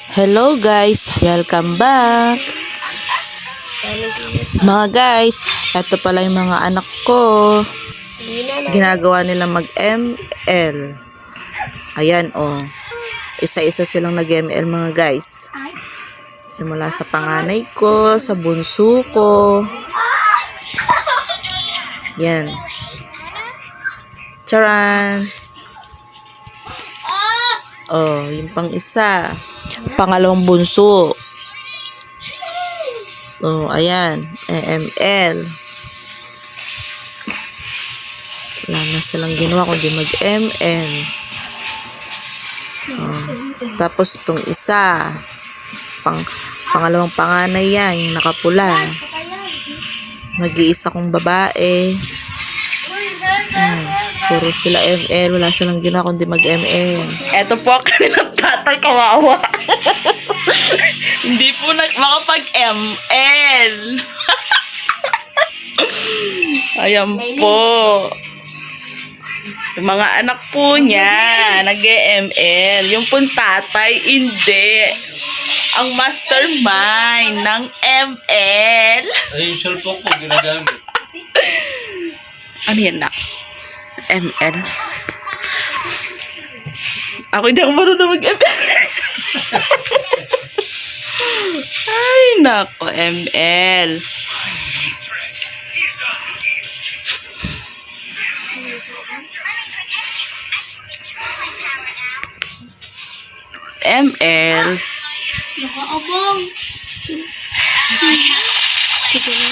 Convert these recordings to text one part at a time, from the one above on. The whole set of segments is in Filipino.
Hello guys, welcome back. Mga guys, eto pala yung mga anak ko. Ginagawa nila mag-ML. Ayan oh. Isa-isa silang nag-ML mga guys. Simula sa panganay ko, sa bunso ko. Yan. Charan. Oh, yung pang isa. Pangalawang bunso. Oh, ayan. ML. Wala na silang ginawa kundi mag-ML. Oh. Tapos itong isa. Pangalawang panganay yan. Yung nakapula. Nag-iisa kong babae. Puro sila ML. Wala silang ginawa kundi mag-ML. Eto po ang kanilang tatay, kawawa. Hindi po makapag-ML. Ayan po. Yung mga anak po niya, nag-ML. Yung pong tatay, hindi. Ang mastermind ng ML. Ay, yung cellphone ko ginagamit. Ano yan na? ML. Ako hindi ako marunong mag-ML. Ay, nako, ML. ML. Nakaabang.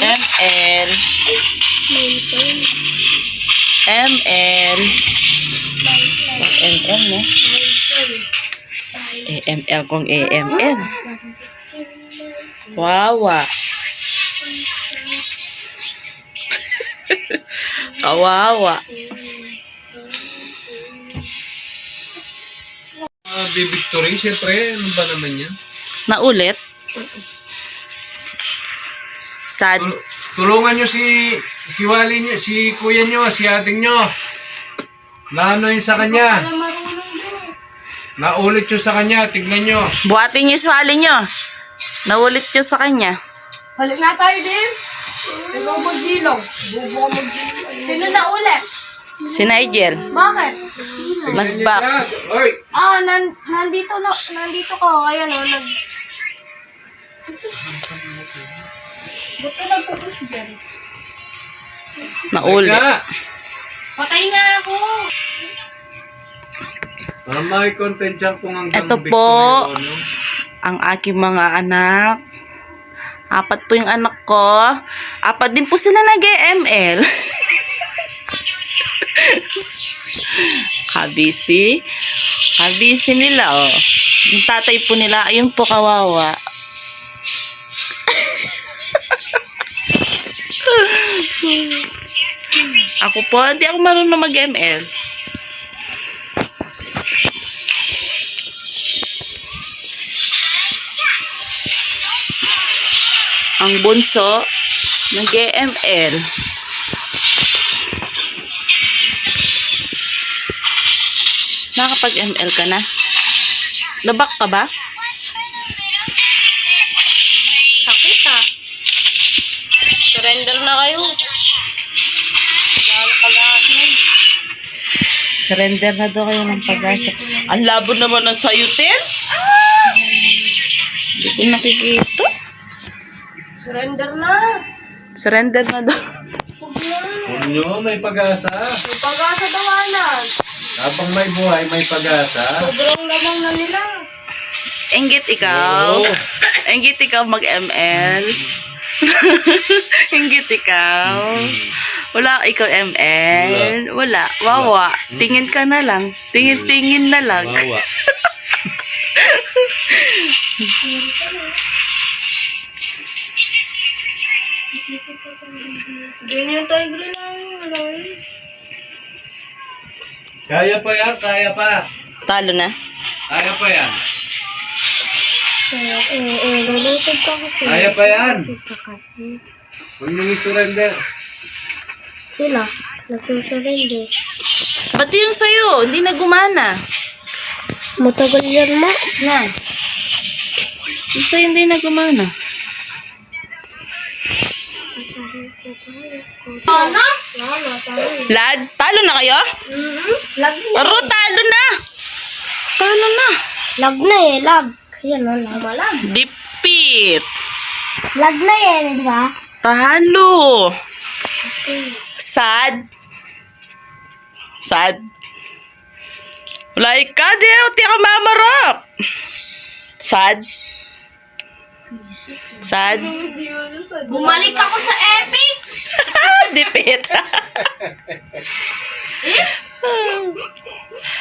ML. ML. ML, no? AML kung AML. Wawa. Kawawa. Di Victory, siyempre, ano ba naman yan? Naulit? Sad. Tulungan nyo si Wally nyo, si kuya nyo, si ating nyo. Naano yun sa kanya? Naulit yun sa kanya, tignan nyo. Buhatin niyo sa hali niyo. Naulit niyo sa kanya. Halik nga tayo din. Ikaw mag-gilong. Bubo ka mag-gilong. Sino na ulit? Si Nigel. Bakit? Nag-back. Oy! Nandito ko. Ayan o, Ba't ka nagpupush dyan? Naulit. Patay nga ako. May content dyan kung hanggang Ito Victory po. o ano. Ang aking mga anak. 4 po yung anak ko. 4 din po sila nag-ML. Kabisi. Kabisi nila, oh. Yung tatay po nila, ayun po, kawawa. Ako po, hindi ako marunong mag-ML. Ang bunso, nag-ML. Nakapag-ML ka na? Labak ka ba? Sakit ah. Surrender na kayo. Yan pag-asin. Surrender na daw kayo ng pag-asa. Ang labo naman ng sayutin. Hindi ko nakikita. Surrender na. Surrender na daw. Huwag na. Huwag nyo, may pag-asa. May pag-asa dawanan. Habang may buhay, may pag-asa. Sobrang lamang na nila. Enggit ikaw. Oo. Enggit ikaw mag-ML. Enggit ikaw. Wala ikaw ML. Wala. Wawa. Tingin ka na lang. Tingin-tingin na lang. Wawa. Ganyan tayo lang. Kaya pa yan, kaya pa. Talo na. Kaya pa yan. Nalusog ka kasi. Kaya pa yan. Nalusog ka kasi. Huwag nyo i-surrender. Sila, nagsusurrender. Ba't yung sa'yo? Hindi na gumana. Matagal yan, ma. Na. Isa hindi na gumana. Ano? Lad, talo na kayo? Lag na. Aro, talo na. Talo na. Lag na eh, lag. Ayan o, lag. Malag. Dipit. Lag na yan, di ba? Talo. Sad. Sad. Like ka, di ka mamarap. Sad. Sad. Bumalik ako sa Epic! Dipit.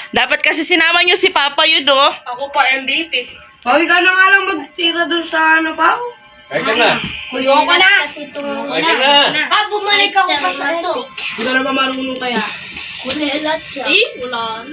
Dapat kasi sinama nyo si Papa yun, oh. Ako pa MVP. Pawi ka na nga lang magtira doon sa ano pa? Kaya ka na. Kuyo ka na. Kaya ka na. Bumalik ako pa sa Epic. Hindi ka na ba marunong kaya? Kulilat siya. Eh, wala.